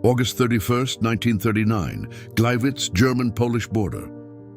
August 31st, 1939, Gleiwitz, German-Polish border.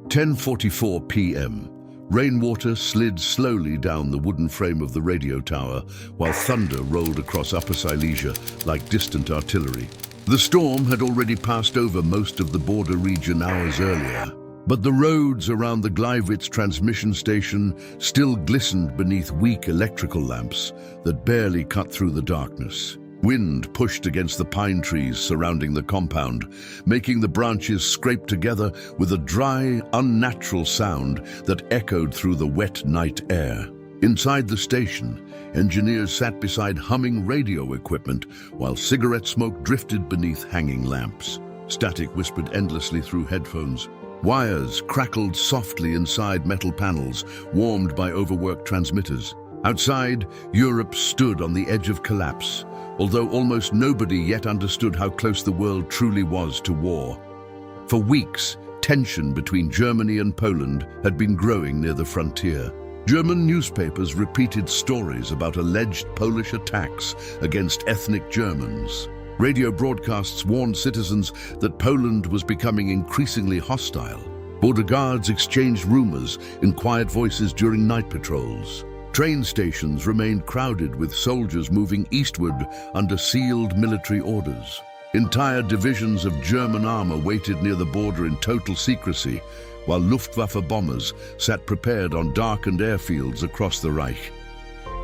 10:44 p.m. Rainwater slid slowly down the wooden frame of the radio tower, while thunder rolled across Upper Silesia like distant artillery. The storm had already passed over most of the border region hours earlier, but the roads around the Gleiwitz transmission station still glistened beneath weak electrical lamps that barely cut through the darkness. Wind pushed against the pine trees surrounding the compound, making the branches scrape together with a dry, unnatural sound that echoed through the wet night air. Inside the station, engineers sat beside humming radio equipment while cigarette smoke drifted beneath hanging lamps. Static whispered endlessly through headphones. Wires crackled softly inside metal panels, warmed by overworked transmitters. Outside, Europe stood on the edge of collapse, although almost nobody yet understood how close the world truly was to war. For weeks, tension between Germany and Poland had been growing near the frontier. German newspapers repeated stories about alleged Polish attacks against ethnic Germans. Radio broadcasts warned citizens that Poland was becoming increasingly hostile. Border guards exchanged rumors in quiet voices during night patrols. Train stations remained crowded with soldiers moving eastward under sealed military orders. Entire divisions of German armor waited near the border in total secrecy, while Luftwaffe bombers sat prepared on darkened airfields across the Reich.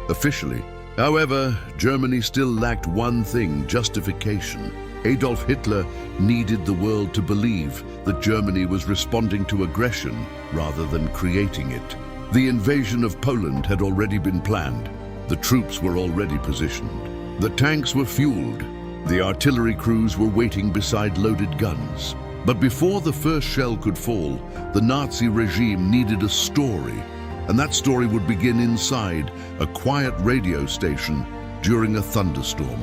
Officially, however, Germany still lacked one thing: justification. Adolf Hitler needed the world to believe that Germany was responding to aggression rather than creating it. The invasion of Poland had already been planned. The troops were already positioned. The tanks were fueled. The artillery crews were waiting beside loaded guns. But before the first shell could fall, the Nazi regime needed a story, and that story would begin inside a quiet radio station during a thunderstorm.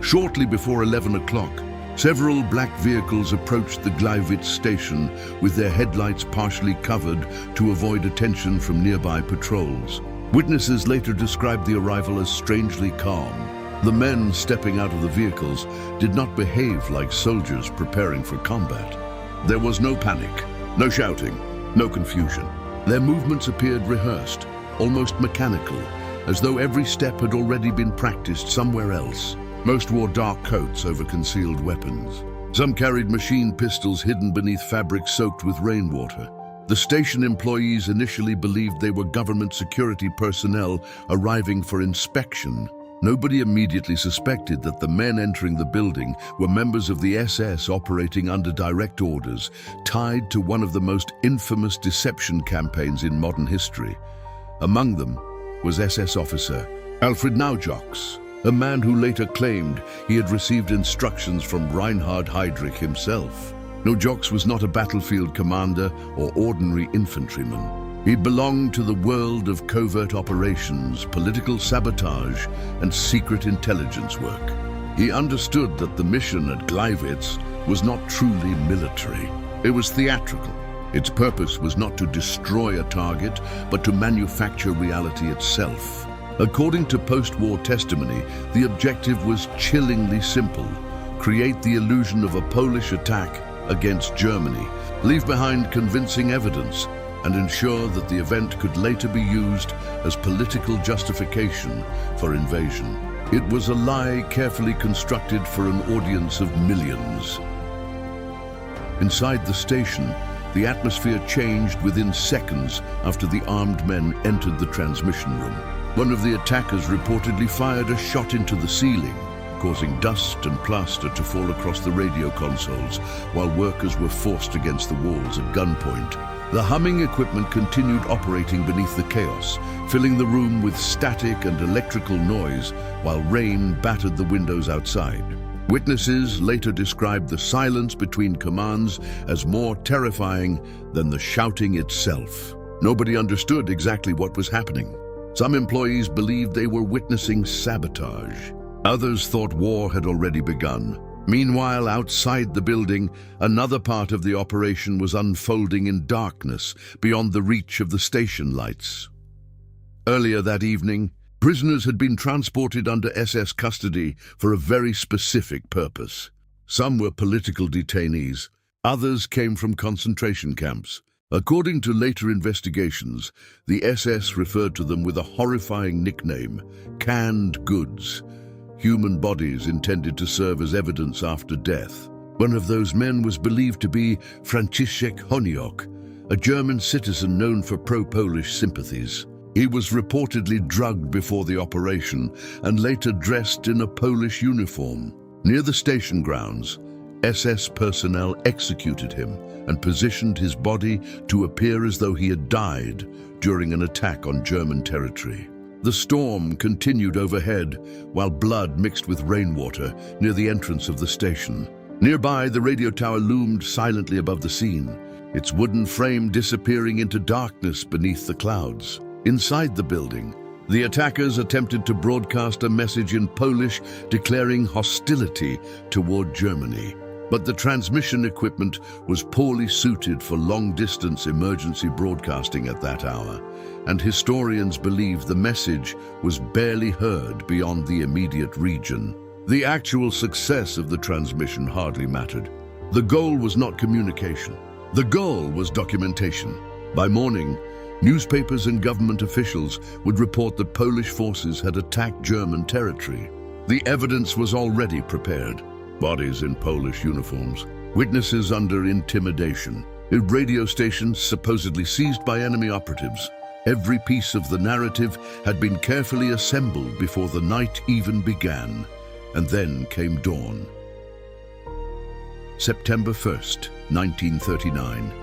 Shortly before 11 o'clock, several black vehicles approached the Gleiwitz station with their headlights partially covered to avoid attention from nearby patrols. Witnesses later described the arrival as strangely calm. The men stepping out of the vehicles did not behave like soldiers preparing for combat. There was no panic, no shouting, no confusion. Their movements appeared rehearsed, almost mechanical, as though every step had already been practiced somewhere else. Most wore dark coats over concealed weapons. Some carried machine pistols hidden beneath fabric soaked with rainwater. The station employees initially believed they were government security personnel arriving for inspection. Nobody immediately suspected that the men entering the building were members of the SS operating under direct orders, tied to one of the most infamous deception campaigns in modern history. Among them was SS officer Alfred Naujoks, a man who later claimed he had received instructions from Reinhard Heydrich himself. Naujoks was not a battlefield commander or ordinary infantryman. He belonged to the world of covert operations, political sabotage, and secret intelligence work. He understood that the mission at Gleiwitz was not truly military. It was theatrical. Its purpose was not to destroy a target, but to manufacture reality itself. According to post-war testimony, the objective was chillingly simple: create the illusion of a Polish attack against Germany, leave behind convincing evidence, and ensure that the event could later be used as political justification for invasion. It was a lie carefully constructed for an audience of millions. Inside the station, the atmosphere changed within seconds after the armed men entered the transmission room. One of the attackers reportedly fired a shot into the ceiling, causing dust and plaster to fall across the radio consoles, while workers were forced against the walls at gunpoint. The humming equipment continued operating beneath the chaos, filling the room with static and electrical noise, while rain battered the windows outside. Witnesses later described the silence between commands as more terrifying than the shouting itself. Nobody understood exactly what was happening. Some employees believed they were witnessing sabotage. Others thought war had already begun. Meanwhile, outside the building, another part of the operation was unfolding in darkness beyond the reach of the station lights. Earlier that evening, Prisoners had been transported under SS custody for a very specific purpose. Some were political detainees, others came from concentration camps. According to later investigations, the SS referred to them with a horrifying nickname, canned goods, human bodies intended to serve as evidence after death. One of those men was believed to be Franciszek Honiok, a German citizen known for pro-Polish sympathies. He was reportedly drugged before the operation and later dressed in a Polish uniform. Near the station grounds, SS personnel executed him and positioned his body to appear as though he had died during an attack on German territory. The storm continued overhead while blood mixed with rainwater near the entrance of the station. Nearby, the radio tower loomed silently above the scene, its wooden frame disappearing into darkness beneath the clouds. Inside the building, the attackers attempted to broadcast a message in Polish declaring hostility toward Germany. But the transmission equipment was poorly suited for long-distance emergency broadcasting at that hour, and historians believe the message was barely heard beyond the immediate region. The actual success of the transmission hardly mattered. The goal was not communication. The goal was documentation. By morning, newspapers and government officials would report that Polish forces had attacked German territory. The evidence was already prepared. Bodies in Polish uniforms, witnesses under intimidation, radio stations supposedly seized by enemy operatives. Every piece of the narrative had been carefully assembled before the night even began, and then came dawn. September 1st, 1939.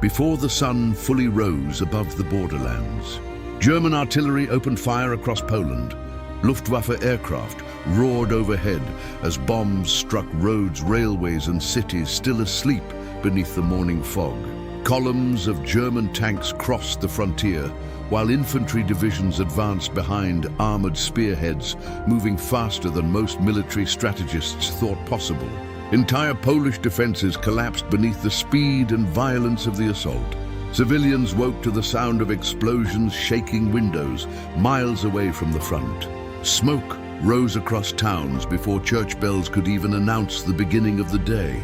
Before the sun fully rose above the borderlands, German artillery opened fire across Poland. Luftwaffe aircraft roared overhead as bombs struck roads, railways, and cities still asleep beneath the morning fog. Columns of German tanks crossed the frontier, while infantry divisions advanced behind armored spearheads, moving faster than most military strategists thought possible. Entire Polish defenses collapsed beneath the speed and violence of the assault. Civilians woke to the sound of explosions shaking windows miles away from the front. Smoke rose across towns before church bells could even announce the beginning of the day.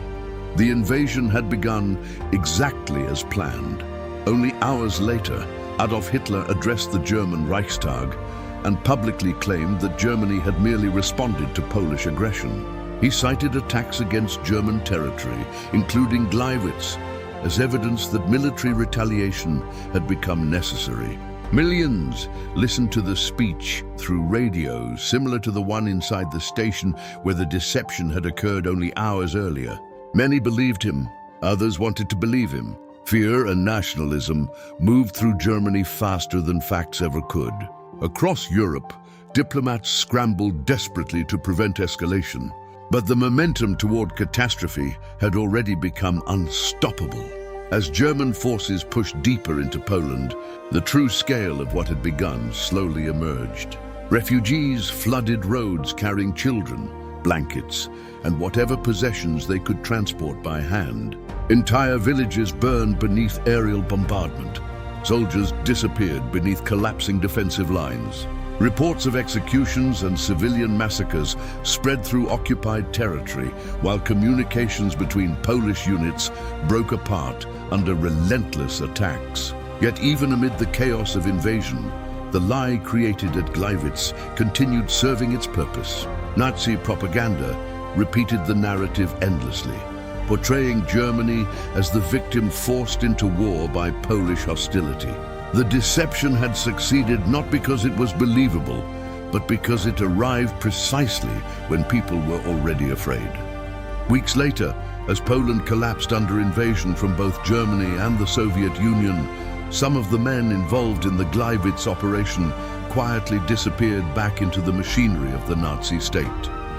The invasion had begun exactly as planned. Only hours later, Adolf Hitler addressed the German Reichstag and publicly claimed that Germany had merely responded to Polish aggression. He cited attacks against German territory, including Gleiwitz, as evidence that military retaliation had become necessary. Millions listened to the speech through radio, similar to the one inside the station where the deception had occurred only hours earlier. Many believed him, others wanted to believe him. Fear and nationalism moved through Germany faster than facts ever could. Across Europe, diplomats scrambled desperately to prevent escalation, but the momentum toward catastrophe had already become unstoppable. As German forces pushed deeper into Poland, the true scale of what had begun slowly emerged. Refugees flooded roads carrying children, blankets, and whatever possessions they could transport by hand. Entire villages burned beneath aerial bombardment. Soldiers disappeared beneath collapsing defensive lines. Reports of executions and civilian massacres spread through occupied territory, while communications between Polish units broke apart under relentless attacks. Yet even amid the chaos of invasion, the lie created at Gleiwitz continued serving its purpose. Nazi propaganda repeated the narrative endlessly, portraying Germany as the victim forced into war by Polish hostility. The deception had succeeded not because it was believable, but because it arrived precisely when people were already afraid. Weeks later, as Poland collapsed under invasion from both Germany and the Soviet Union, some of the men involved in the Gleiwitz operation quietly disappeared back into the machinery of the Nazi state.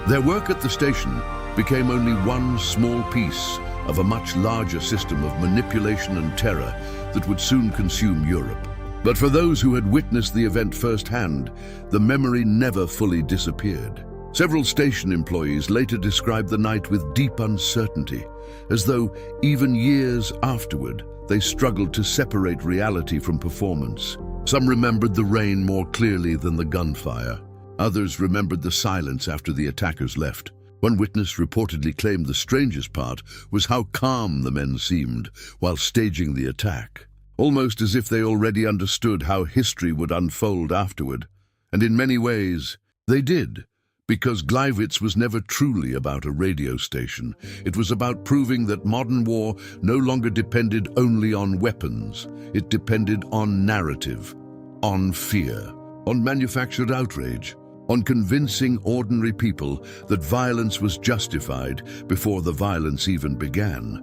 Their work at the station became only one small piece of a much larger system of manipulation and terror that would soon consume Europe. But for those who had witnessed the event firsthand, the memory never fully disappeared. Several station employees later described the night with deep uncertainty, as though even years afterward they struggled to separate reality from performance. Some remembered the rain more clearly than the gunfire. Others remembered the silence after the attackers left. One witness reportedly claimed the strangest part was how calm the men seemed while staging the attack, almost as if they already understood how history would unfold afterward. And in many ways, they did, because Gleiwitz was never truly about a radio station. It was about proving that modern war no longer depended only on weapons. It depended on narrative, on fear, on manufactured outrage, on convincing ordinary people that violence was justified before the violence even began.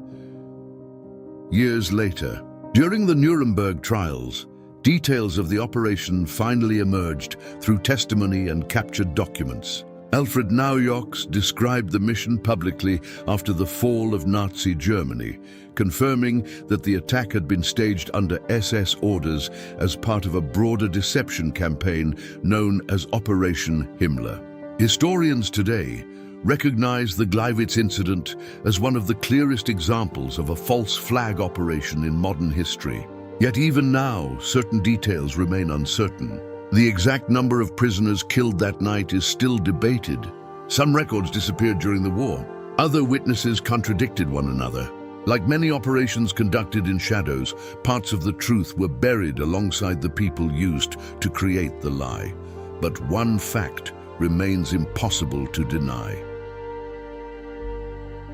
Years later, during the Nuremberg trials, details of the operation finally emerged through testimony and captured documents. Alfred Naujoks described the mission publicly after the fall of Nazi Germany, confirming that the attack had been staged under SS orders as part of a broader deception campaign known as Operation Himmler. Historians today recognize the Gleiwitz Incident as one of the clearest examples of a false flag operation in modern history. Yet even now, certain details remain uncertain. The exact number of prisoners killed that night is still debated. Some records disappeared during the war. Other witnesses contradicted one another. Like many operations conducted in shadows, parts of the truth were buried alongside the people used to create the lie. But one fact remains impossible to deny.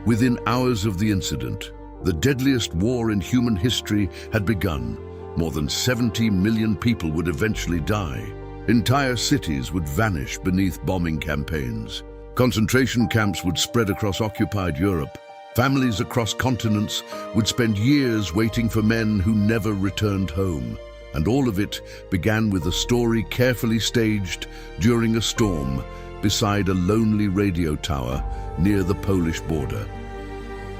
Within hours of the incident, the deadliest war in human history had begun. More than 70 million people would eventually die. Entire cities would vanish beneath bombing campaigns. Concentration camps would spread across occupied Europe. Families across continents would spend years waiting for men who never returned home. And all of it began with a story carefully staged during a storm beside a lonely radio tower near the Polish border.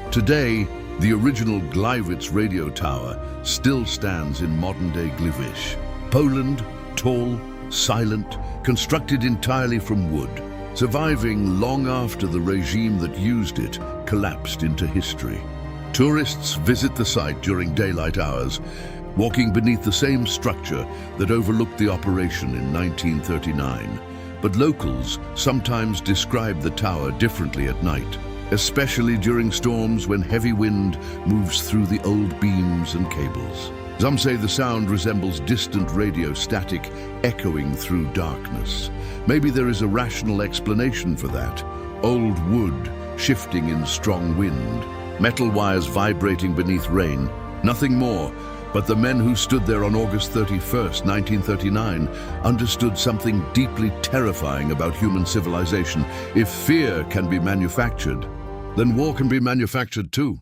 Today, the original Gleiwitz radio tower still stands in modern-day Gleiwitz. Poland, tall, silent, constructed entirely from wood, surviving long after the regime that used it collapsed into history. Tourists visit the site during daylight hours, walking beneath the same structure that overlooked the operation in 1939. But locals sometimes describe the tower differently at night, especially during storms when heavy wind moves through the old beams and cables. Some say the sound resembles distant radio static echoing through darkness. Maybe there is a rational explanation for that. Old wood shifting in strong wind, metal wires vibrating beneath rain, nothing more. But the men who stood there on August 31st, 1939, understood something deeply terrifying about human civilization. If fear can be manufactured, then war can be manufactured too.